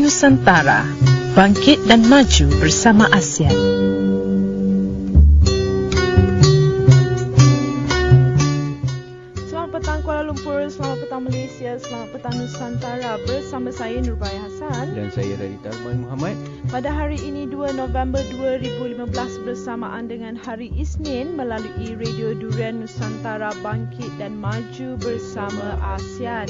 Nusantara, bangkit dan maju bersama ASEAN. Selamat petang Kuala Lumpur, selamat petang Malaysia, selamat petang Nusantara. Bersama saya Nurbaya Hassan dan saya Radita Arman Muhammad. Pada hari ini 2 November 2015 bersamaan dengan hari Isnin melalui Radio Durian Nusantara, bangkit dan maju bersama ASEAN.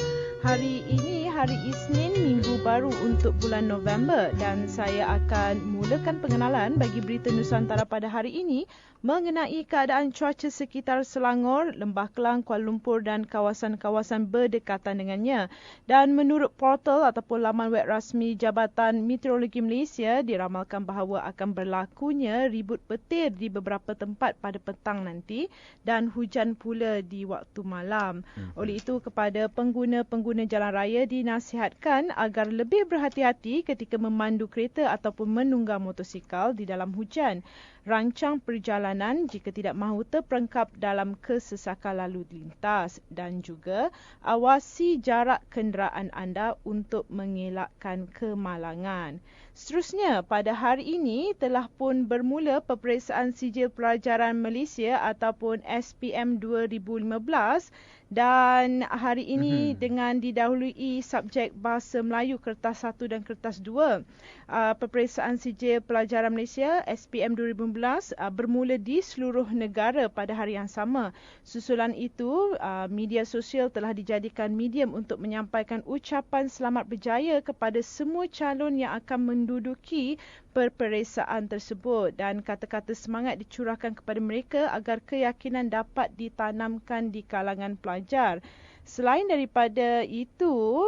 Hari ini hari Isnin, minggu baru untuk bulan November, dan saya akan mulakan pengenalan bagi berita Nusantara pada hari ini mengenai keadaan cuaca sekitar Selangor, Lembah Kelang, Kuala Lumpur dan kawasan-kawasan berdekatan dengannya. Dan menurut portal ataupun laman web rasmi Jabatan Meteorologi Malaysia, diramalkan bahawa akan berlakunya ribut petir di beberapa tempat pada petang nanti dan hujan pula di waktu malam. Oleh itu, kepada pengguna-pengguna jalan raya dinasihatkan agar lebih berhati-hati ketika memandu kereta ataupun menunggang motosikal di dalam hujan. Rancang perjalanan jika tidak mahu terperangkap dalam kesesakan lalu lintas, dan juga awasi jarak kenderaan anda untuk mengelakkan kemalangan. Seterusnya, pada hari ini telah pun bermula peperiksaan sijil pelajaran Malaysia ataupun SPM 2015, dan hari ini dengan didahului subjek Bahasa Melayu Kertas 1 dan Kertas 2. Peperiksaan sijil pelajaran Malaysia SPM 2015 bermula di seluruh negara pada hari yang sama. Susulan itu, media sosial telah dijadikan medium untuk menyampaikan ucapan selamat berjaya kepada semua calon yang akan menduduki peperiksaan tersebut, dan kata-kata semangat dicurahkan kepada mereka agar keyakinan dapat ditanamkan di kalangan pelajar. Selain daripada itu,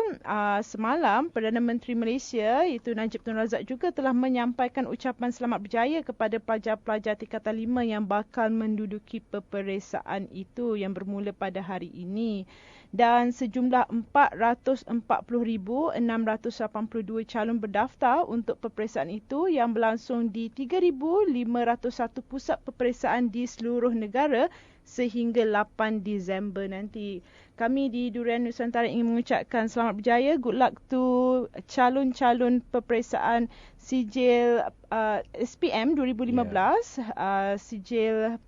semalam Perdana Menteri Malaysia iaitu Najib Tun Razak juga telah menyampaikan ucapan selamat berjaya kepada pelajar-pelajar tingkatan 5 yang bakal menduduki peperiksaan itu yang bermula pada hari ini. Dan sejumlah 440,682 calon berdaftar untuk peperiksaan itu yang berlangsung di 3,501 pusat peperiksaan di seluruh negara sehingga 8 Disember nanti. Kami di Durian Nusantara ingin mengucapkan selamat berjaya, good luck to calon-calon peperiksaan sijil SPM 2015, sijil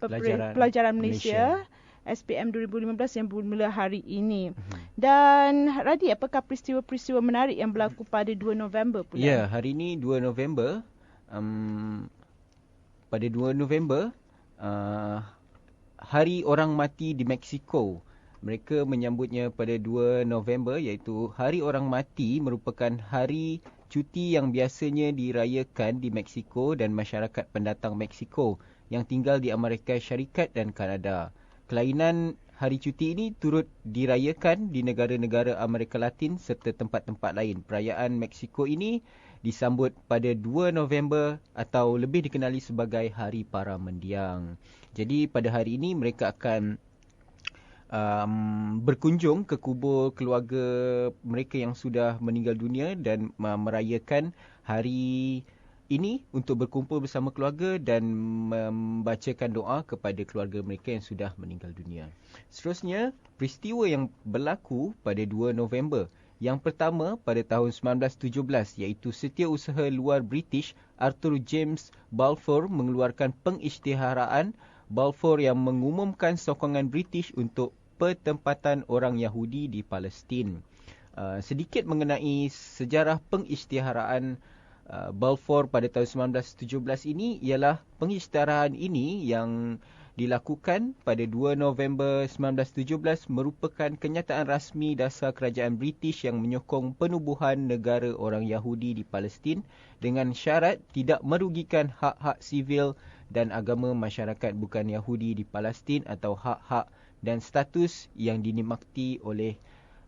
pelajaran Malaysia. SPM 2015 yang bermula hari ini. Dan Radi, apakah peristiwa-peristiwa menarik yang berlaku pada 2 November pula? Ya, hari ini 2 November. Pada 2 November, Hari Orang Mati di Mexico. Mereka menyambutnya pada 2 November, iaitu Hari Orang Mati merupakan hari cuti yang biasanya dirayakan di Mexico dan masyarakat pendatang Mexico yang tinggal di Amerika Syarikat dan Kanada. Kelainan hari cuti ini turut dirayakan di negara-negara Amerika Latin serta tempat-tempat lain. Perayaan Mexico ini disambut pada 2 November atau lebih dikenali sebagai Hari Para Mendiang. Jadi pada hari ini mereka akan berkunjung ke kubur keluarga mereka yang sudah meninggal dunia dan merayakan hari ini untuk berkumpul bersama keluarga dan membacakan doa kepada keluarga mereka yang sudah meninggal dunia. Seterusnya, peristiwa yang berlaku pada 2 November. Yang pertama pada tahun 1917, iaitu Setiausaha Luar British Arthur James Balfour mengeluarkan pengisytiharaan Balfour yang mengumumkan sokongan British untuk pertempatan orang Yahudi di Palestin. Sedikit mengenai sejarah pengisytiharaan Balfour pada tahun 1917 ini ialah pengisytiharaan ini yang dilakukan pada 2 November 1917 merupakan kenyataan rasmi dasar kerajaan British yang menyokong penubuhan negara orang Yahudi di Palestin dengan syarat tidak merugikan hak-hak sivil dan agama masyarakat bukan Yahudi di Palestin atau hak-hak dan status yang dinikmati oleh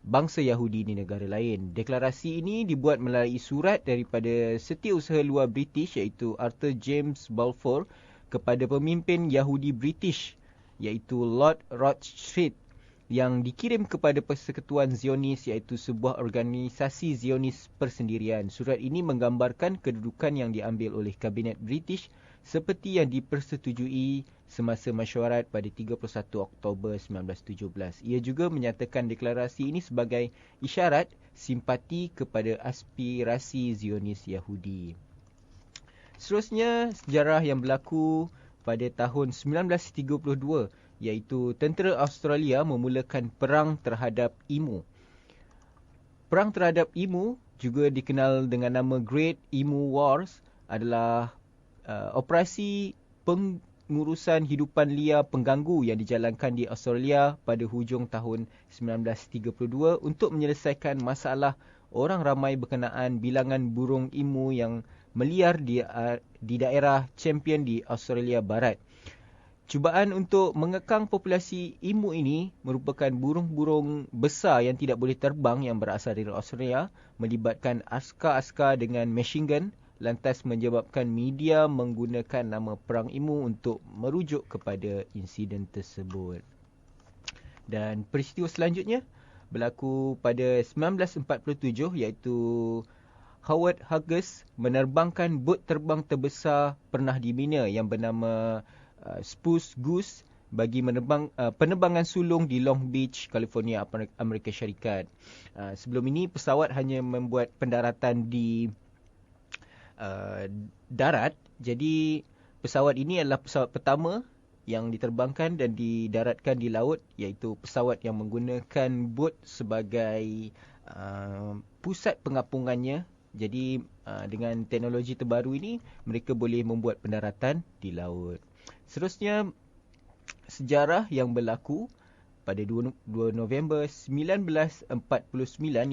bangsa Yahudi di negara lain. Deklarasi ini dibuat melalui surat daripada Setiausaha Luar British iaitu Arthur James Balfour kepada pemimpin Yahudi British iaitu Lord Rothschild yang dikirim kepada Persekutuan Zionis iaitu sebuah organisasi Zionis persendirian. Surat ini menggambarkan kedudukan yang diambil oleh Kabinet British seperti yang dipersetujui semasa mesyuarat pada 31 Oktober 1917. Ia juga menyatakan deklarasi ini sebagai isyarat simpati kepada aspirasi Zionis Yahudi. Seterusnya, sejarah yang berlaku pada tahun 1932, iaitu tentera Australia memulakan perang terhadap Emu. Perang terhadap Emu, juga dikenal dengan nama Great Emu Wars, adalah operasi pengurusan hidupan liar pengganggu yang dijalankan di Australia pada hujung tahun 1932 untuk menyelesaikan masalah orang ramai berkenaan bilangan burung emu yang meliar di daerah Champion di Australia Barat. Cubaan untuk mengekang populasi emu ini merupakan burung-burung besar yang tidak boleh terbang yang berasal dari Australia, melibatkan askar-askar dengan machine gun, lantas menyebabkan media menggunakan nama Perang Emu untuk merujuk kepada insiden tersebut. Dan peristiwa selanjutnya berlaku pada 1947, iaitu Howard Hughes menerbangkan bot terbang terbesar pernah dibina yang bernama Spruce Goose bagi penerbangan sulung di Long Beach, California, Amerika Syarikat. Sebelum ini pesawat hanya membuat pendaratan di darat. Jadi pesawat ini adalah pesawat pertama yang diterbangkan dan didaratkan di laut, iaitu pesawat yang menggunakan bot sebagai pusat pengapungannya. Jadi dengan teknologi terbaru ini, mereka boleh membuat pendaratan di laut. Seterusnya, sejarah yang berlaku pada 2 November 1949,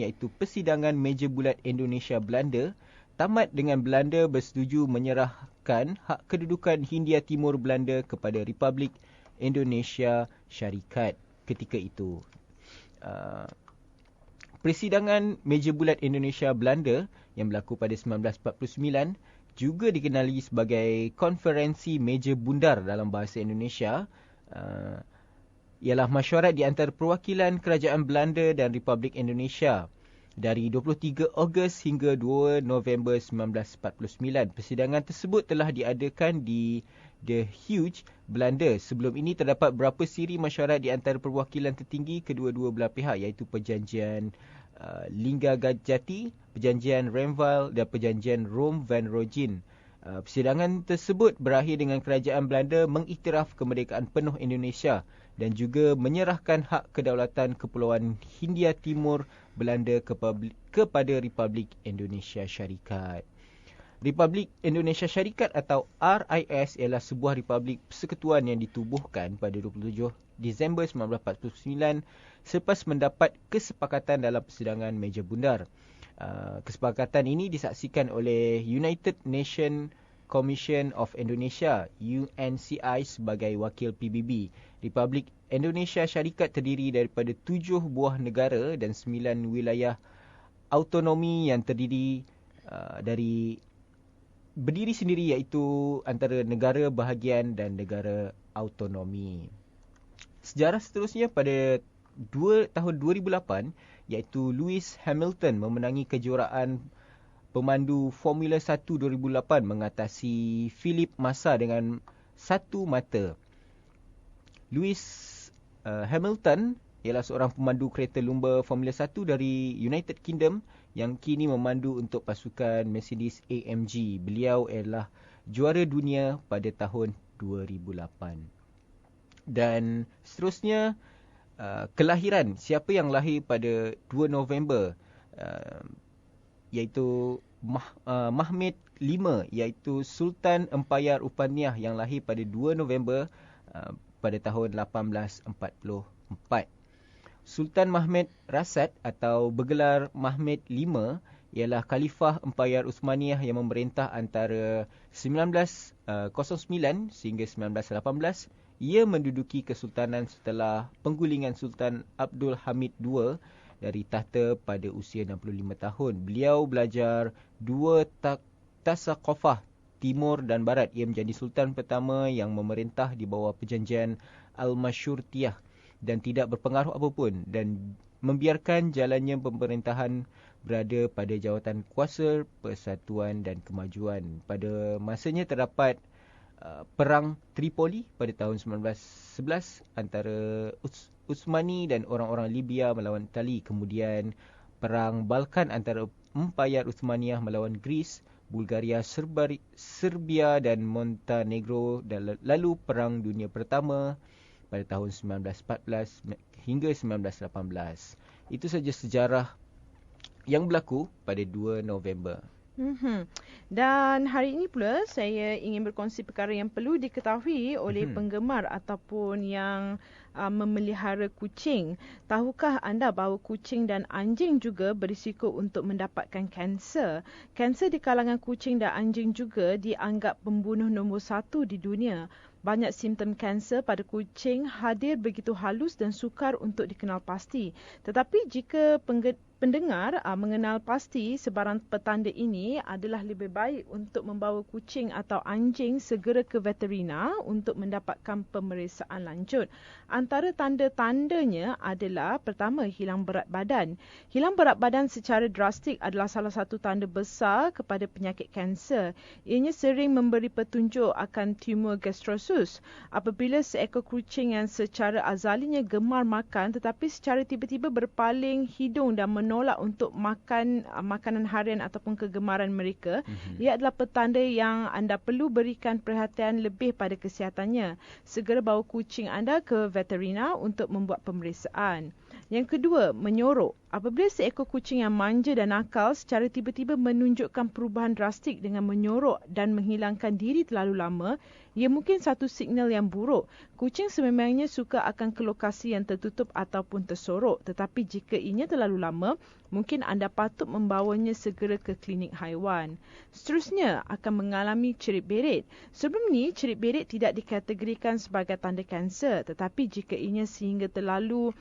iaitu persidangan meja bulat Indonesia-Belanda, tamat dengan Belanda bersetuju menyerahkan hak kedudukan Hindia Timur Belanda kepada Republik Indonesia Syarikat ketika itu. Persidangan meja bulat Indonesia-Belanda yang berlaku pada 1949 juga dikenali sebagai konferensi meja bundar dalam bahasa Indonesia. Ialah mesyuarat di antara perwakilan kerajaan Belanda dan Republik Indonesia dari 23 Ogos hingga 2 November 1949. Persidangan tersebut telah diadakan di The Hague, Belanda. Sebelum ini terdapat beberapa siri mesyuarat di antara perwakilan tertinggi kedua-dua belah pihak, iaitu Perjanjian Linggarjati, Perjanjian Renville dan Perjanjian Rome-Van Rogin. Persidangan tersebut berakhir dengan kerajaan Belanda mengiktiraf kemerdekaan penuh Indonesia dan juga menyerahkan hak kedaulatan Kepulauan Hindia Timur Belanda kepada Republik Indonesia Syarikat. Republik Indonesia Syarikat atau RIS ialah sebuah republik persekutuan yang ditubuhkan pada 27 Disember 1949 selepas mendapat kesepakatan dalam persidangan meja bundar. Kesepakatan ini disaksikan oleh United Nations Commission of Indonesia UNCI sebagai wakil PBB. Republik Indonesia Syarikat terdiri daripada 7 buah negara dan 9 wilayah autonomi yang berdiri sendiri, iaitu antara negara bahagian dan negara autonomi. Sejarah seterusnya pada tahun 2008, iaitu Lewis Hamilton memenangi kejuaraan pemandu Formula 1 2008 mengatasi Felipe Massa dengan satu mata. Lewis Hamilton ialah seorang pemandu kereta lumba Formula 1 dari United Kingdom yang kini memandu untuk pasukan Mercedes AMG. Beliau adalah juara dunia pada tahun 2008. Dan seterusnya, kelahiran. Siapa yang lahir pada 2 November, iaitu Mahmud V, iaitu Sultan Empayar Upaniyah yang lahir pada 2 November pada tahun 1844. Sultan Mahmud Rasad atau bergelar Mahmud V ialah Khalifah Empayar Uthmaniyah yang memerintah antara 1909 sehingga 1918. Ia menduduki kesultanan setelah penggulingan Sultan Abdul Hamid II dari tahta pada usia 65 tahun. Beliau belajar dua tasaqufah Timur dan Barat. Ia menjadi sultan pertama yang memerintah di bawah perjanjian Al-Mashurtiyah dan tidak berpengaruh apapun dan membiarkan jalannya pemerintahan berada pada jawatan kuasa persatuan dan kemajuan. Pada masanya terdapat Perang Tripoli pada tahun 1911 antara Utsmani dan orang-orang Libya melawan Itali. Kemudian Perang Balkan antara Empayar Uthmaniyah melawan Greece, Bulgaria, Serbia dan Montenegro, dan lalu Perang Dunia Pertama pada tahun 1914 hingga 1918. Itu saja sejarah yang berlaku pada 2 November. Dan hari ini pula saya ingin berkongsi perkara yang perlu diketahui oleh penggemar ataupun yang memelihara kucing. Tahukah anda bahawa kucing dan anjing juga berisiko untuk mendapatkan kanser? Kanser di kalangan kucing dan anjing juga dianggap pembunuh nombor 1 di dunia. Banyak simptom kanser pada kucing hadir begitu halus dan sukar untuk dikenal pasti. Tetapi jika pendengar mengenal pasti sebarang petanda ini, adalah lebih baik untuk membawa kucing atau anjing segera ke veterina untuk mendapatkan pemeriksaan lanjut. Antara tanda-tandanya adalah pertama, hilang berat badan. Hilang berat badan secara drastik adalah salah satu tanda besar kepada penyakit kanser. Ianya sering memberi petunjuk akan tumor gastrosus. Apabila seekor kucing yang secara azalinya gemar makan tetapi secara tiba-tiba berpaling hidung dan menolak untuk makan makanan harian ataupun kegemaran mereka, ia adalah petanda yang anda perlu berikan perhatian lebih pada kesihatannya. Segera bawa kucing anda ke veterina untuk membuat pemeriksaan. Yang kedua, menyorok. Apabila seekor kucing yang manja dan nakal secara tiba-tiba menunjukkan perubahan drastik dengan menyorok dan menghilangkan diri terlalu lama, ia mungkin satu signal yang buruk. Kucing sememangnya suka akan ke lokasi yang tertutup ataupun tersorok. Tetapi jika ianya terlalu lama, mungkin anda patut membawanya segera ke klinik haiwan. Seterusnya, akan mengalami cerit berit. Sebelum ni, cerit berit tidak dikategorikan sebagai tanda kanser. Tetapi jika ianya sehingga terlalu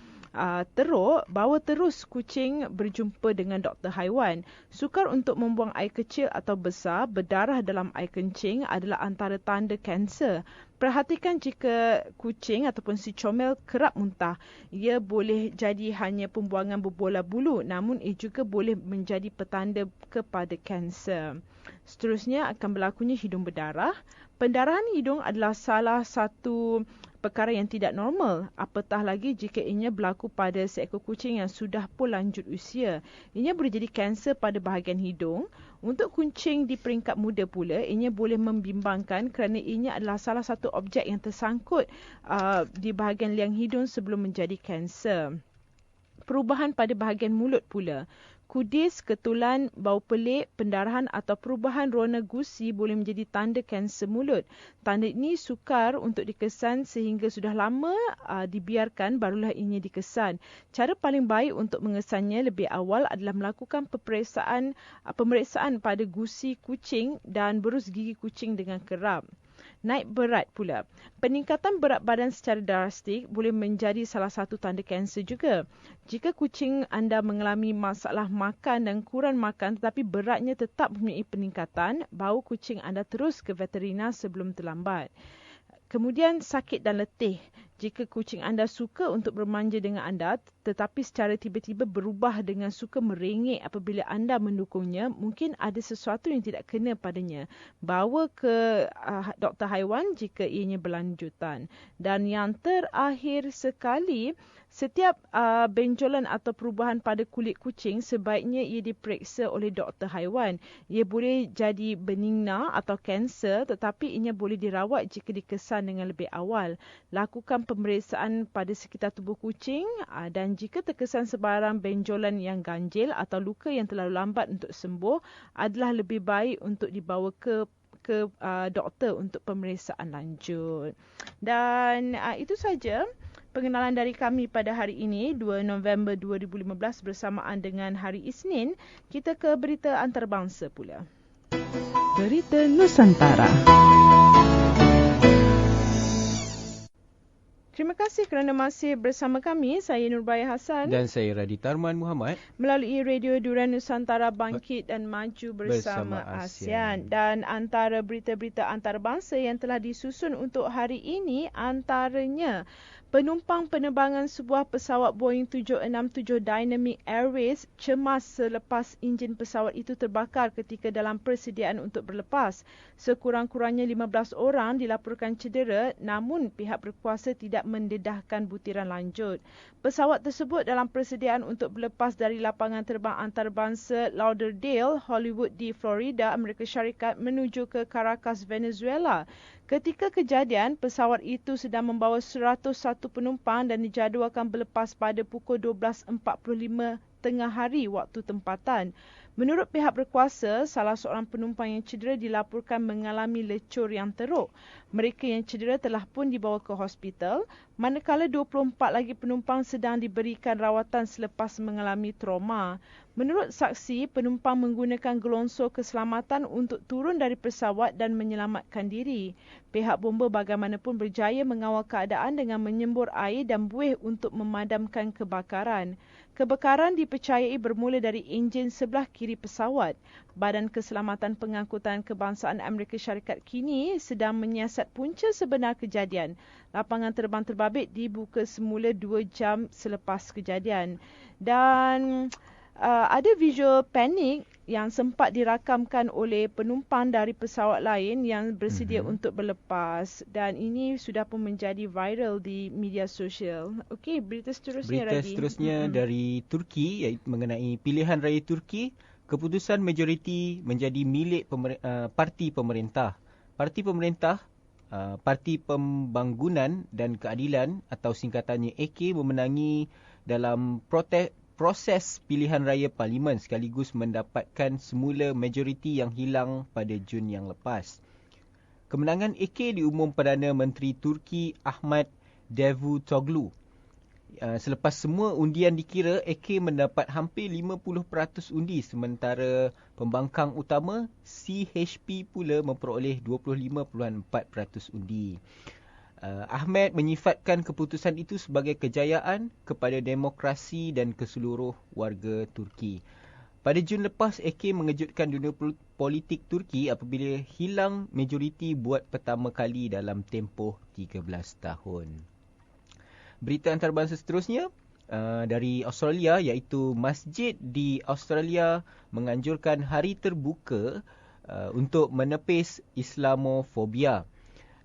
teruk, bawa terus kucing berjumpa dengan doktor haiwan. Sukar untuk membuang air kecil atau besar, berdarah dalam air kencing adalah antara tanda kanser. Perhatikan jika kucing ataupun si comel kerap muntah. Ia boleh jadi hanya pembuangan berbola bulu, namun ia juga boleh menjadi petanda kepada kanser. Seterusnya, akan berlakunya hidung berdarah. Pendarahan hidung adalah salah satu perkara yang tidak normal, apatah lagi jika ianya berlaku pada seekor kucing yang sudah pun lanjut usia. Ianya boleh jadi kanser pada bahagian hidung. Untuk kucing di peringkat muda pula, ianya boleh membimbangkan kerana ianya adalah salah satu objek yang tersangkut di bahagian liang hidung sebelum menjadi kanser. Perubahan pada bahagian mulut pula. Kudis, ketulan, bau pelik, pendarahan atau perubahan rona gusi boleh menjadi tanda kanser mulut. Tanda ini sukar untuk dikesan sehingga sudah lama dibiarkan barulah ianya dikesan. Cara paling baik untuk mengesannya lebih awal adalah melakukan pemeriksaan pada gusi kucing dan berus gigi kucing dengan kerap. Naik berat pula. Peningkatan berat badan secara drastik boleh menjadi salah satu tanda kanser juga. Jika kucing anda mengalami masalah makan dan kurang makan tetapi beratnya tetap mempunyai peningkatan, bawa kucing anda terus ke veterina sebelum terlambat. Kemudian sakit dan letih. Jika kucing anda suka untuk bermanja dengan anda tetapi secara tiba-tiba berubah dengan suka merengek apabila anda mendukungnya, mungkin ada sesuatu yang tidak kena padanya. Bawa ke doktor haiwan jika ianya berlanjutan. Dan yang terakhir sekali, setiap benjolan atau perubahan pada kulit kucing sebaiknya ia diperiksa oleh doktor haiwan. Ia boleh jadi benigna atau kanser tetapi ianya boleh dirawat jika dikesan dengan lebih awal. Lakukan pemeriksaan pada sekitar tubuh kucing dan jika terkesan sebarang benjolan yang ganjil atau luka yang terlalu lambat untuk sembuh, adalah lebih baik untuk dibawa ke doktor untuk pemeriksaan lanjut. Dan itu saja pengenalan dari kami pada hari ini, 2 November 2015 bersamaan dengan hari Isnin. Kita ke berita antarabangsa pula. Berita Nusantara. Terima kasih kerana masih bersama kami. Saya Nurbaya Hassan. Dan saya Radita Arman Muhammad. Melalui Radio Durian Nusantara Bangkit dan Maju bersama ASEAN. Dan antara berita-berita antarabangsa yang telah disusun untuk hari ini, antaranya Penumpang penerbangan sebuah pesawat Boeing 767 Dynamic Airways cemas selepas enjin pesawat itu terbakar ketika dalam persediaan untuk berlepas. Sekurang-kurangnya 15 orang dilaporkan cedera, namun pihak berkuasa tidak mendedahkan butiran lanjut. Pesawat tersebut dalam persediaan untuk berlepas dari lapangan terbang antarabangsa Lauderdale, Hollywood di Florida, Amerika Syarikat menuju ke Caracas, Venezuela. Ketika kejadian, pesawat itu sedang membawa 101 penumpang dan dijadualkan berlepas pada pukul 12.45 tengah hari waktu tempatan. Menurut pihak berkuasa, salah seorang penumpang yang cedera dilaporkan mengalami lecur yang teruk. Mereka yang cedera telah pun dibawa ke hospital, manakala 24 lagi penumpang sedang diberikan rawatan selepas mengalami trauma. Menurut saksi, penumpang menggunakan gelongsor keselamatan untuk turun dari pesawat dan menyelamatkan diri. Pihak bomba bagaimanapun berjaya mengawal keadaan dengan menyembur air dan buih untuk memadamkan kebakaran. Kebakaran dipercayai bermula dari enjin sebelah kiri pesawat. Badan Keselamatan Pengangkutan Kebangsaan Amerika Syarikat kini sedang menyiasat punca sebenar kejadian. Lapangan terbang terbabit dibuka semula 2 jam selepas kejadian. Dan ada visual panik yang sempat dirakamkan oleh penumpang dari pesawat lain yang bersedia untuk berlepas, dan ini sudah pun menjadi viral di media sosial. Okey, berita seterusnya Berita seterusnya dari Turki, iaitu mengenai pilihan raya Turki. Keputusan majoriti menjadi milik parti pemerintah. Parti pemerintah, Parti Pembangunan dan Keadilan atau singkatannya AK memenangi dalam proses pilihan raya parlimen sekaligus mendapatkan semula majoriti yang hilang pada Jun yang lepas. Kemenangan AK diumum Perdana Menteri Turki Ahmet Davutoglu. Selepas semua undian dikira, AK mendapat hampir 50% undi, sementara pembangkang utama CHP pula memperoleh 25.4% undi. Ahmed menyifatkan keputusan itu sebagai kejayaan kepada demokrasi dan keseluruh warga Turki. Pada Jun lepas, AK mengejutkan dunia politik Turki apabila hilang majoriti buat pertama kali dalam tempoh 13 tahun. Berita antarabangsa seterusnya dari Australia, iaitu masjid di Australia menganjurkan hari terbuka untuk menepis Islamofobia.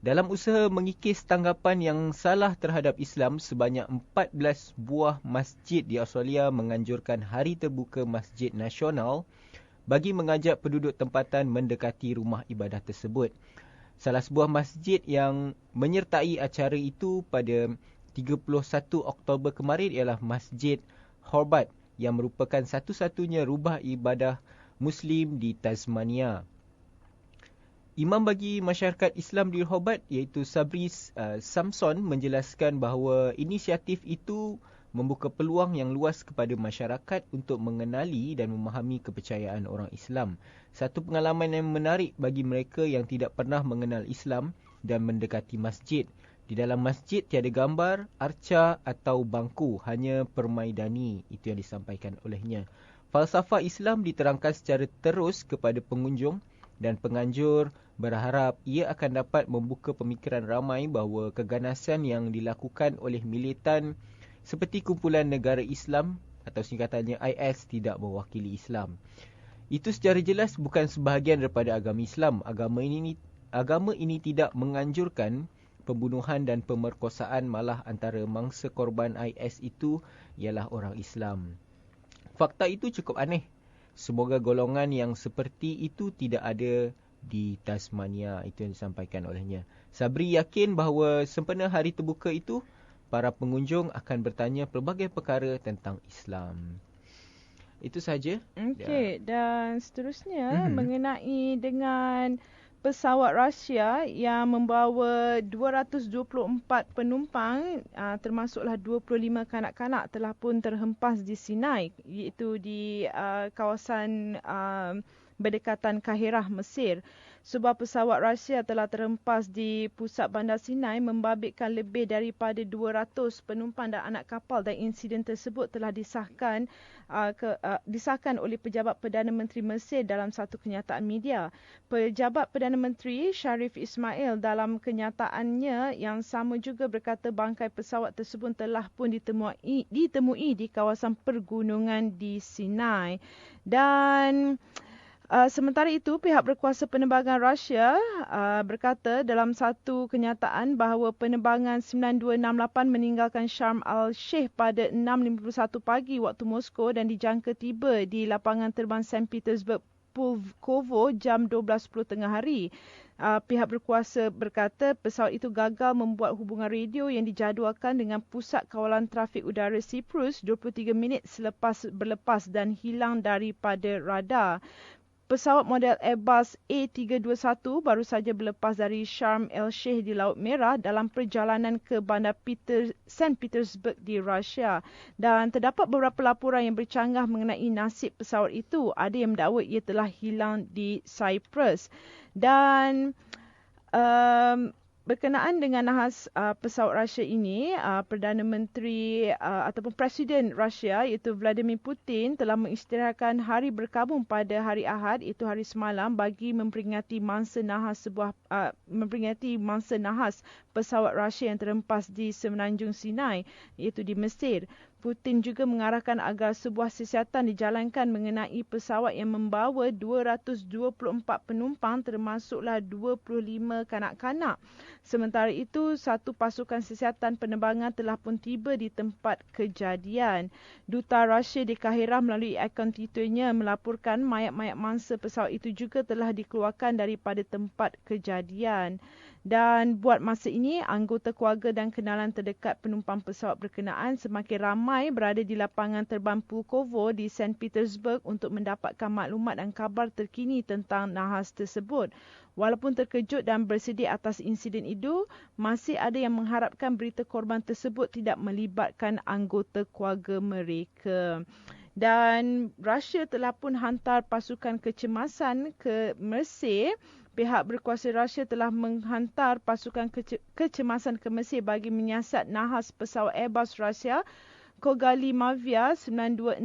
Dalam usaha mengikis tanggapan yang salah terhadap Islam, sebanyak 14 buah masjid di Australia menganjurkan hari terbuka Masjid Nasional bagi mengajak penduduk tempatan mendekati rumah ibadah tersebut. Salah sebuah masjid yang menyertai acara itu pada 31 Oktober kemarin ialah Masjid Hobart yang merupakan satu-satunya rumah ibadah Muslim di Tasmania. Imam bagi masyarakat Islam di Hobart iaitu Sabri Samson menjelaskan bahawa inisiatif itu membuka peluang yang luas kepada masyarakat untuk mengenali dan memahami kepercayaan orang Islam. Satu pengalaman yang menarik bagi mereka yang tidak pernah mengenal Islam dan mendekati masjid. Di dalam masjid tiada gambar, arca atau bangku, hanya permaidani. Itu yang disampaikan olehnya. Falsafah Islam diterangkan secara terus kepada pengunjung dan penganjur berharap ia akan dapat membuka pemikiran ramai bahawa keganasan yang dilakukan oleh militan seperti Kumpulan Negara Islam atau singkatannya IS tidak mewakili Islam. Itu secara jelas bukan sebahagian daripada agama Islam. Agama ini tidak menganjurkan pembunuhan dan pemerkosaan, malah antara mangsa korban IS itu ialah orang Islam. Fakta itu cukup aneh. Semoga golongan yang seperti itu tidak ada di Tasmania. Itu yang disampaikan olehnya. Sabri yakin bahawa sempena hari terbuka itu, para pengunjung akan bertanya pelbagai perkara tentang Islam. Itu sahaja. Okey, dan seterusnya mengenai dengan pesawat Rusia yang membawa 224 penumpang, termasuklah 25 kanak-kanak telah pun terhempas di Sinai, iaitu di kawasan berdekatan Kahirah, Mesir. Sebuah pesawat Rusia telah terhempas di pusat bandar Sinai membabitkan lebih daripada 200 penumpang dan anak kapal, dan insiden tersebut telah disahkan oleh pejabat Perdana Menteri Mesir dalam satu kenyataan media. Pejabat Perdana Menteri Sharif Ismail dalam kenyataannya yang sama juga berkata bangkai pesawat tersebut telah pun ditemui di kawasan pergunungan di Sinai. Dan sementara itu, pihak berkuasa penerbangan Rusia berkata dalam satu kenyataan bahawa penerbangan 9268 meninggalkan Sharm el-Sheikh pada 6.51 pagi waktu Moskow dan dijangka tiba di lapangan terbang St. Petersburg Pulkovo jam 12.10 tengah hari. Pihak berkuasa berkata pesawat itu gagal membuat hubungan radio yang dijadualkan dengan pusat kawalan trafik udara Cyprus 23 minit selepas berlepas dan hilang daripada radar. Pesawat model Airbus A321 baru saja berlepas dari Sharm el-Sheikh di Laut Merah dalam perjalanan ke bandar St. Petersburg di Rusia. Dan terdapat beberapa laporan yang bercanggah mengenai nasib pesawat itu. Ada yang mendakwa ia telah hilang di Cyprus. Dan berkenaan dengan nahas pesawat Rusia ini, Perdana Menteri ataupun Presiden Rusia iaitu Vladimir Putin telah mengisytiharkan hari berkabung pada hari Ahad, iaitu hari semalam, bagi memperingati mangsa nahas pesawat Rusia yang terhempas di Semenanjung Sinai, iaitu di Mesir. Putin juga mengarahkan agar sebuah siasatan dijalankan mengenai pesawat yang membawa 224 penumpang termasuklah 25 kanak-kanak. Sementara itu, satu pasukan siasatan penerbangan telah pun tiba di tempat kejadian. Duta Rusia di Kahirah melalui akaun Twitternya melaporkan mayat-mayat mangsa pesawat itu juga telah dikeluarkan daripada tempat kejadian. Dan buat masa ini, anggota keluarga dan kenalan terdekat penumpang pesawat berkenaan semakin ramai berada di lapangan terbang Pulkovo di St. Petersburg untuk mendapatkan maklumat dan kabar terkini tentang nahas tersebut. Walaupun terkejut dan bersedih atas insiden itu, masih ada yang mengharapkan berita korban tersebut tidak melibatkan anggota keluarga mereka. Dan Rusia telah pun hantar pasukan kecemasan ke Mesir. Pihak berkuasa Rusia telah menghantar pasukan kecemasan ke Mesir bagi menyiasat nahas pesawat Airbus Rusia Kogali Mavia 9268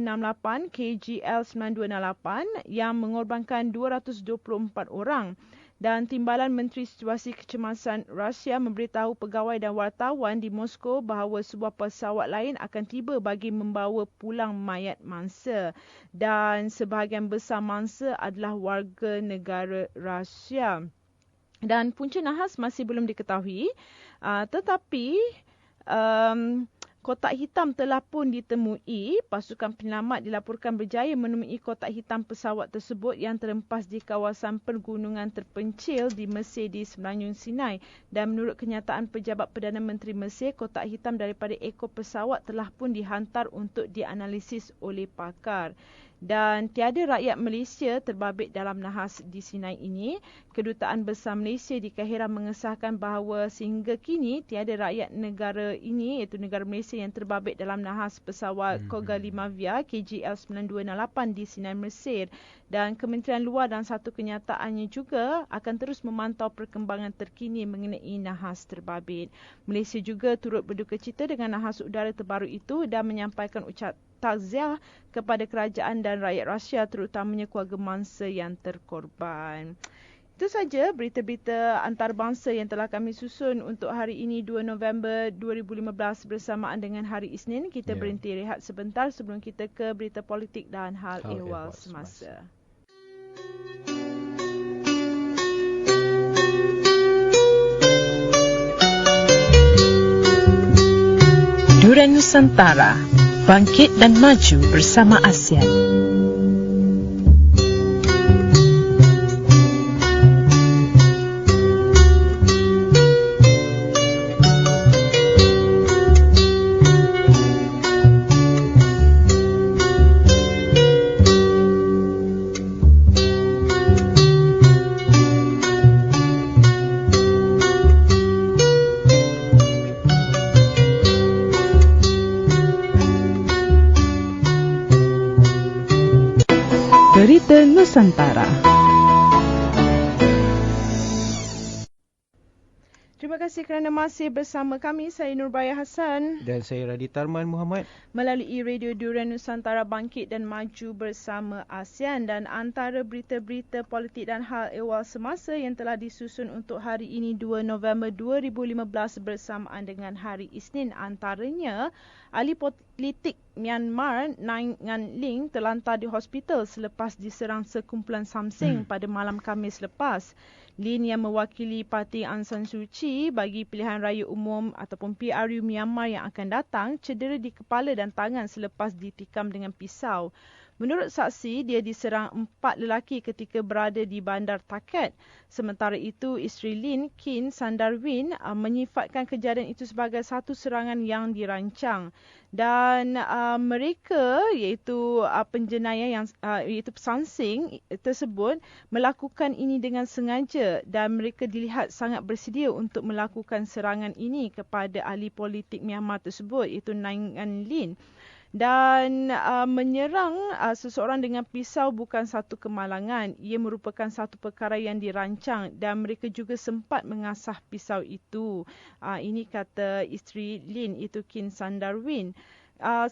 KGL 9268 yang mengorbankan 224 orang. Dan Timbalan Menteri Situasi Kecemasan Rusia memberitahu pegawai dan wartawan di Moskow bahawa sebuah pesawat lain akan tiba bagi membawa pulang mayat mangsa. Dan sebahagian besar mangsa adalah warga negara Rusia. Dan punca nahas masih belum diketahui, tetapi kotak hitam telah pun ditemui. Pasukan penyelamat dilaporkan berjaya menemui kotak hitam pesawat tersebut yang terhempas di kawasan pergunungan terpencil di Mesir di Semenanjung Sinai. Dan menurut kenyataan pejabat Perdana Menteri Mesir, kotak hitam daripada ekor pesawat telah pun dihantar untuk dianalisis oleh pakar. Dan tiada rakyat Malaysia terbabit dalam nahas di Sinai ini. Kedutaan Besar Malaysia di Kahirah mengesahkan bahawa sehingga kini tiada rakyat negara ini, iaitu negara Malaysia, yang terbabit dalam nahas pesawat Kogali Mavia KGL 9268 di Sinai, Mesir. Dan Kementerian Luar dalam satu kenyataannya juga akan terus memantau perkembangan terkini mengenai nahas terbabit. Malaysia juga turut berdukacita dengan nahas udara terbaru itu dan menyampaikan takziah kepada kerajaan dan rakyat Rusia, terutamanya keluarga mangsa yang terkorban. Itu saja berita-berita antarabangsa yang telah kami susun untuk hari ini 2 November 2015 bersamaan dengan hari Isnin. Kita berhenti rehat sebentar sebelum kita ke berita politik dan hal ehwal semasa. Durian Nusantara, bangkit dan maju bersama ASEAN. Berita Nusantara. kasih kerana masih bersama kami. Saya Nurbaya Hassan. Dan saya Radhi Tarman Muhammad. Melalui Radio Durian Nusantara Bangkit dan Maju bersama ASEAN. Dan antara berita-berita politik dan hal ehwal semasa yang telah disusun untuk hari ini 2 November 2015 bersamaan dengan hari Isnin. Antaranya, ahli politik Myanmar Nguyen Ngan Ling terlantar di hospital selepas diserang sekumpulan samseng pada malam Khamis lepas. Lin yang mewakili parti Aung San Suu Kyi bagi pilihan raya umum ataupun PRU Myanmar yang akan datang cedera di kepala dan tangan selepas ditikam dengan pisau. Menurut saksi, dia diserang 4 lelaki ketika berada di bandar Takat. Sementara itu, isteri Lin, Kin Sandarwin, menyifatkan kejadian itu sebagai satu serangan yang dirancang. Dan mereka, iaitu penjenayah yang iaitu samseng tersebut, melakukan ini dengan sengaja dan mereka dilihat sangat bersedia untuk melakukan serangan ini kepada ahli politik Myanmar tersebut, iaitu Nguyen Ngan Ling. Dan menyerang seseorang dengan pisau bukan satu kemalangan. Ia merupakan satu perkara yang dirancang dan mereka juga sempat mengasah pisau itu. Ini kata isteri Lin, itu Kin Sandarwin.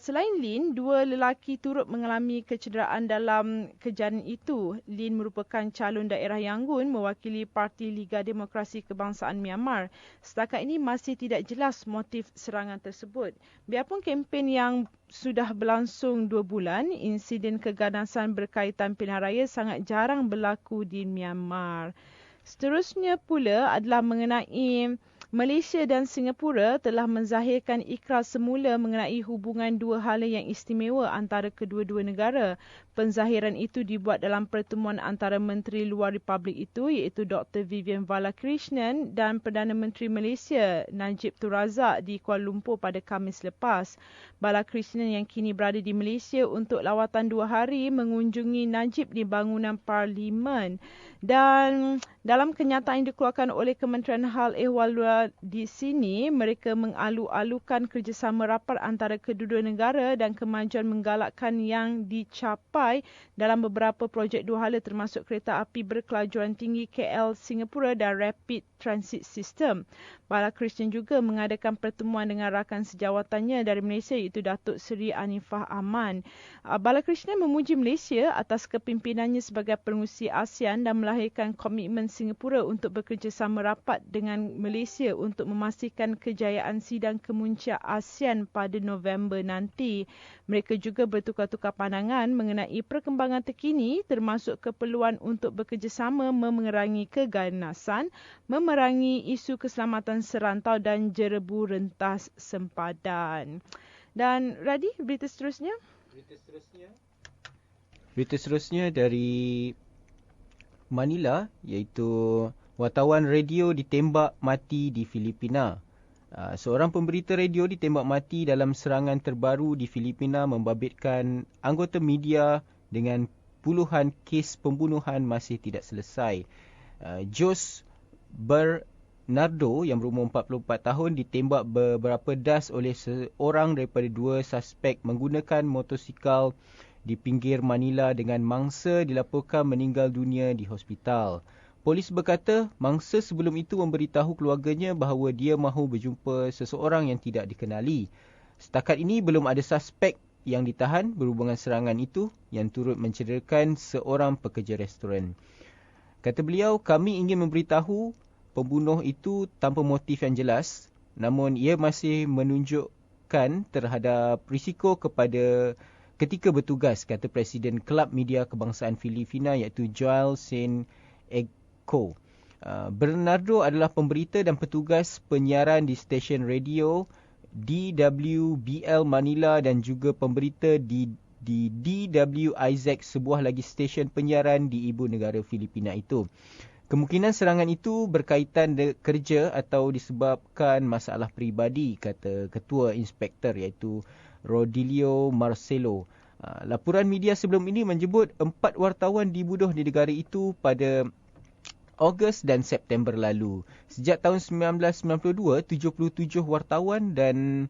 Selain Lin, 2 lelaki turut mengalami kecederaan dalam kejadian itu. Lin merupakan calon daerah Yangon mewakili Parti Liga Demokrasi Kebangsaan Myanmar. Setakat ini masih tidak jelas motif serangan tersebut. Biarpun kempen yang sudah berlangsung 2 bulan, insiden keganasan berkaitan pilihan raya sangat jarang berlaku di Myanmar. Seterusnya pula adalah mengenai Malaysia dan Singapura telah menzahirkan ikrar semula mengenai hubungan dua hala yang istimewa antara kedua-dua negara. Penzahiran itu dibuat dalam pertemuan antara Menteri Luar Republik itu, iaitu Dr. Vivian Balakrishnan dan Perdana Menteri Malaysia Najib Tun Razak di Kuala Lumpur pada Khamis lepas. Balakrishnan yang kini berada di Malaysia untuk lawatan 2 hari mengunjungi Najib di bangunan Parlimen. Dan dalam kenyataan yang dikeluarkan oleh Kementerian Hal Ehwal Luar di sini, mereka mengalu-alukan kerjasama rapat antara kedua-dua negara dan kemajuan menggalakkan yang dicapai dalam beberapa projek 2 hala termasuk kereta api berkelajuan tinggi KL Singapura dan Rapid Transit System. Balakrishnan juga mengadakan pertemuan dengan rakan sejawatannya dari Malaysia, iaitu Datuk Seri Anifah Aman. Balakrishnan memuji Malaysia atas kepimpinannya sebagai pengerusi ASEAN dan melahirkan komitmen Singapura untuk bekerjasama rapat dengan Malaysia untuk memastikan kejayaan sidang kemuncak ASEAN pada November nanti. Mereka juga bertukar-tukar pandangan mengenai perkembangan terkini termasuk keperluan untuk bekerjasama memerangi keganasan, memerangi isu keselamatan serantau dan jerebu rentas sempadan. Dan Radhi, berita seterusnya? Berita seterusnya dari Manila, iaitu wartawan radio ditembak mati di Filipina. Seorang pemberita radio ditembak mati dalam serangan terbaru di Filipina membabitkan anggota media dengan puluhan kes pembunuhan masih tidak selesai. Jos Bernardo yang berumur 44 tahun ditembak beberapa das oleh seorang daripada 2 suspek menggunakan motosikal di pinggir Manila dengan mangsa dilaporkan meninggal dunia di hospital. Polis berkata mangsa sebelum itu memberitahu keluarganya bahawa dia mahu berjumpa seseorang yang tidak dikenali. Setakat ini belum ada suspek yang ditahan berhubungan serangan itu yang turut mencederakan seorang pekerja restoran. Kata beliau, kami ingin memberitahu pembunuh itu tanpa motif yang jelas, namun ia masih menunjukkan terhadap risiko ketika bertugas, kata Presiden Kelab Media Kebangsaan Filipina iaitu Joel Saint Egco. Bernardo adalah pemberita dan petugas penyiaran di stesen radio DWBL Manila dan juga pemberita di DWIZ, sebuah lagi stesen penyiaran di ibu negara Filipina itu. Kemungkinan serangan itu berkaitan kerja atau disebabkan masalah peribadi, kata Ketua Inspektor iaitu Rodilio Marcelo. Laporan media sebelum ini menyebut 4 wartawan dibunuh di negara itu pada Ogos dan September lalu. Sejak tahun 1992, 77 wartawan dan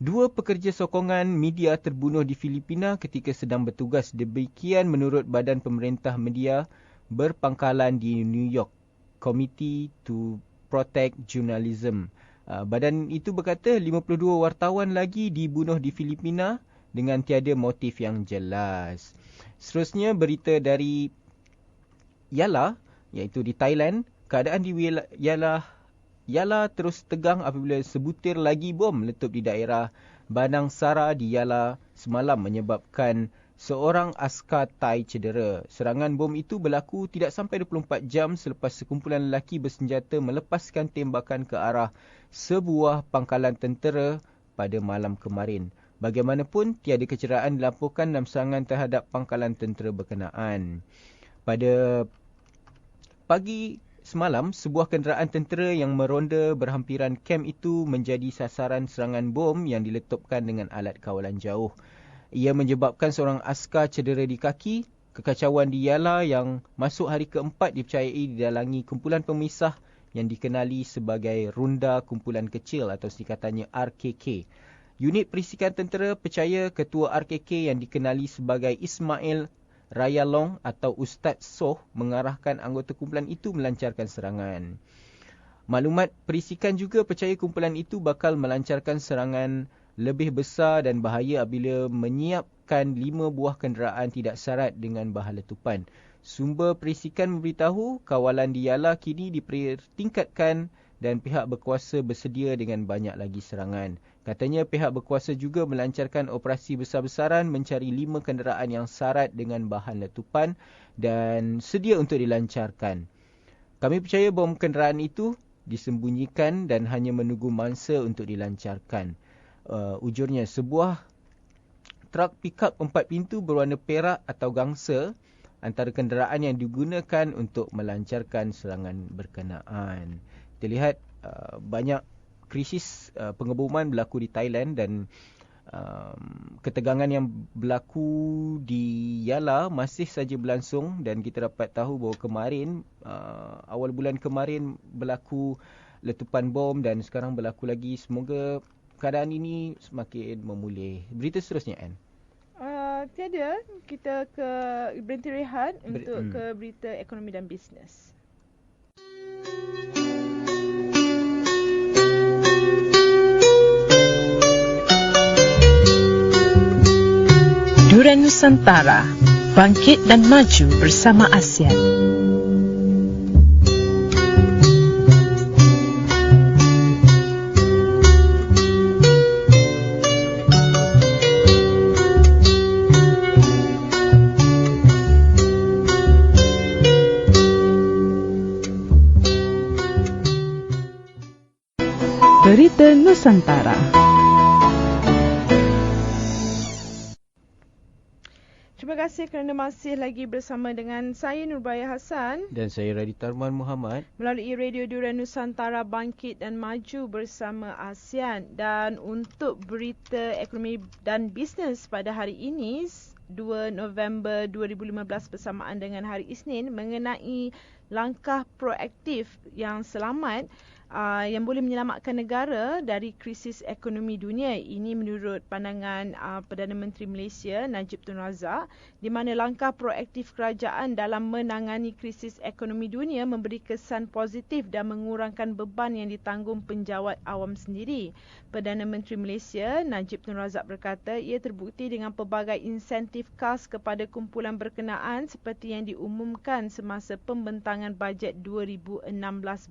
2 pekerja sokongan media terbunuh di Filipina ketika sedang bertugas. Demikian menurut Badan Pemerintah Media berpangkalan di New York, Committee to Protect Journalism. Badan itu berkata 52 wartawan lagi dibunuh di Filipina dengan tiada motif yang jelas. Seterusnya berita dari Yala, iaitu di Thailand. Keadaan di Yala terus tegang apabila sebutir lagi bom meletup di daerah Banang Sara di Yala semalam menyebabkan seorang askar Thai cedera. Serangan bom itu berlaku tidak sampai 24 jam selepas sekumpulan lelaki bersenjata melepaskan tembakan ke arah sebuah pangkalan tentera pada malam kemarin. Bagaimanapun, tiada kecederaan dilaporkan dalam serangan terhadap pangkalan tentera berkenaan. Pada pagi semalam, sebuah kenderaan tentera yang meronda berhampiran kem itu menjadi sasaran serangan bom yang diletupkan dengan alat kawalan jauh. Ia menyebabkan seorang askar cedera di kaki. Kekacauan di Yala yang masuk hari keempat dipercayai didalangi kumpulan pemisah yang dikenali sebagai Runda Kumpulan Kecil atau singkatannya RKK. Unit perisikan tentera percaya ketua RKK yang dikenali sebagai Ismail Rayalong atau Ustaz Soh mengarahkan anggota kumpulan itu melancarkan serangan. Maklumat perisikan juga percaya kumpulan itu bakal melancarkan serangan lebih besar dan bahaya apabila menyiapkan 5 buah kenderaan tidak syarat dengan bahan letupan. Sumber perisikan memberitahu kawalan di Yala kini dipertingkatkan dan pihak berkuasa bersedia dengan banyak lagi serangan. Katanya pihak berkuasa juga melancarkan operasi besar-besaran mencari 5 kenderaan yang syarat dengan bahan letupan dan sedia untuk dilancarkan. Kami percaya bom kenderaan itu disembunyikan dan hanya menunggu mangsa untuk dilancarkan. Ujurnya, sebuah truk pickup 4 pintu berwarna perak atau gangsa antara kenderaan yang digunakan untuk melancarkan serangan berkenaan. Kita lihat banyak krisis pengeboman berlaku di Thailand dan ketegangan yang berlaku di Yala masih saja berlangsung dan kita dapat tahu bahawa kemarin, awal bulan kemarin berlaku letupan bom dan sekarang berlaku lagi. Semoga keadaan ini semakin memulih. Berita seterusnya, Anne. Tiada, kita ke berhenti rehat untuk ke berita ekonomi dan bisnes. Durian Nusantara, bangkit dan maju bersama ASEAN. Berita Nusantara. Terima kasih kerana masih lagi bersama dengan saya Nurbaya Hassan dan saya Raditya Arman Muhammad melalui Radio Durian Nusantara, bangkit dan maju bersama ASEAN. Dan untuk berita ekonomi dan bisnes pada hari ini 2 November 2015 bersamaan dengan hari Isnin mengenai langkah proaktif yang selamat yang boleh menyelamatkan negara dari krisis ekonomi dunia. Ini menurut pandangan Perdana Menteri Malaysia Najib Tun Razak, di mana langkah proaktif kerajaan dalam menangani krisis ekonomi dunia memberi kesan positif dan mengurangkan beban yang ditanggung penjawat awam sendiri. Perdana Menteri Malaysia Najib Tun Razak berkata ia terbukti dengan pelbagai insentif khas kepada kumpulan berkenaan seperti yang diumumkan semasa pembentangan bajet 2016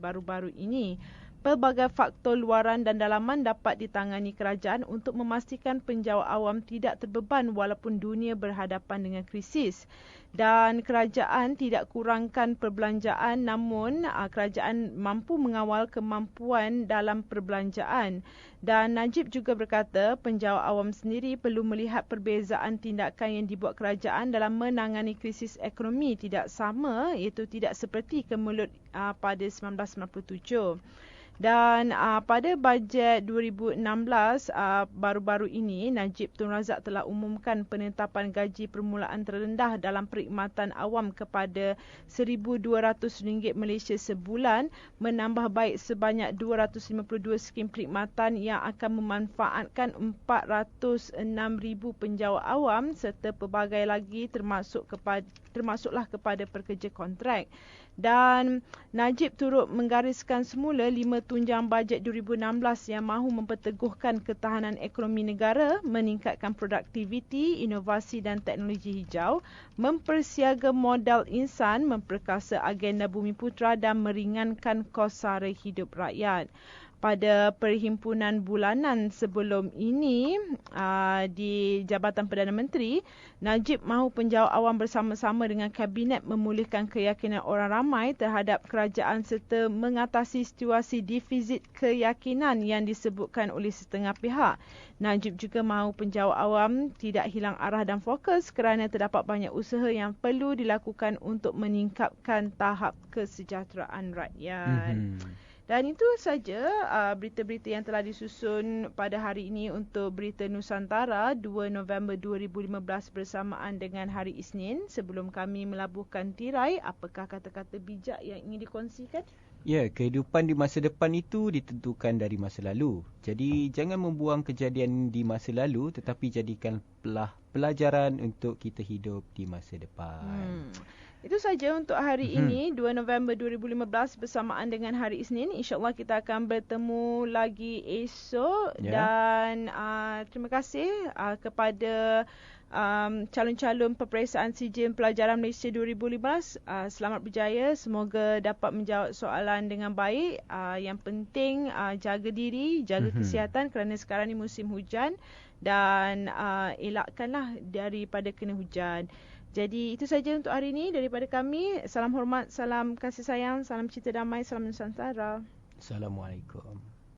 baru-baru ini. Pelbagai faktor luaran dan dalaman dapat ditangani kerajaan untuk memastikan penjawat awam tidak terbeban walaupun dunia berhadapan dengan krisis. Dan kerajaan tidak kurangkan perbelanjaan, namun kerajaan mampu mengawal kemampuan dalam perbelanjaan. Dan Najib juga berkata penjawat awam sendiri perlu melihat perbezaan tindakan yang dibuat kerajaan dalam menangani krisis ekonomi tidak sama, iaitu tidak seperti kemelut pada 1997. Dan pada bajet 2016 baru-baru ini, Najib Tun Razak telah umumkan penetapan gaji permulaan terendah dalam perkhidmatan awam kepada RM1,200 Malaysia sebulan, menambah baik sebanyak 252 skim perkhidmatan yang akan memanfaatkan 406,000 penjawat awam serta pelbagai lagi termasuk kepada termasuklah kepada pekerja kontrak. Dan Najib turut menggariskan semula 5 tunjang bajet 2016 yang mahu memperteguhkan ketahanan ekonomi negara, meningkatkan produktiviti, inovasi dan teknologi hijau, mempersiaga modal insan, memperkasa agenda Bumi Putra dan meringankan kos sara hidup rakyat. Pada perhimpunan bulanan sebelum ini di Jabatan Perdana Menteri, Najib mahu penjawat awam bersama-sama dengan Kabinet memulihkan keyakinan orang ramai terhadap kerajaan serta mengatasi situasi defisit keyakinan yang disebutkan oleh setengah pihak. Najib juga mahu penjawat awam tidak hilang arah dan fokus kerana terdapat banyak usaha yang perlu dilakukan untuk meningkatkan tahap kesejahteraan rakyat. Dan itu saja berita-berita yang telah disusun pada hari ini untuk Berita Nusantara 2 November 2015 bersamaan dengan hari Isnin. Sebelum kami melabuhkan tirai, apakah kata-kata bijak yang ingin dikongsikan? Ya, kehidupan di masa depan itu ditentukan dari masa lalu. Jadi jangan membuang kejadian di masa lalu tetapi jadikanlah pelajaran untuk kita hidup di masa depan. Itu saja untuk hari ini 2 November 2015 bersamaan dengan hari Isnin. InsyaAllah kita akan bertemu lagi esok. Dan terima kasih kepada calon-calon peperiksaan sijil pelajaran Malaysia 2015. Selamat berjaya. Semoga dapat menjawab soalan dengan baik. Yang penting jaga diri, jaga kesihatan kerana sekarang ni musim hujan. Dan elakkanlah daripada kena hujan. Jadi itu saja untuk hari ini daripada kami. Salam hormat, salam kasih sayang, salam cinta damai, salam Nusantara. Assalamualaikum.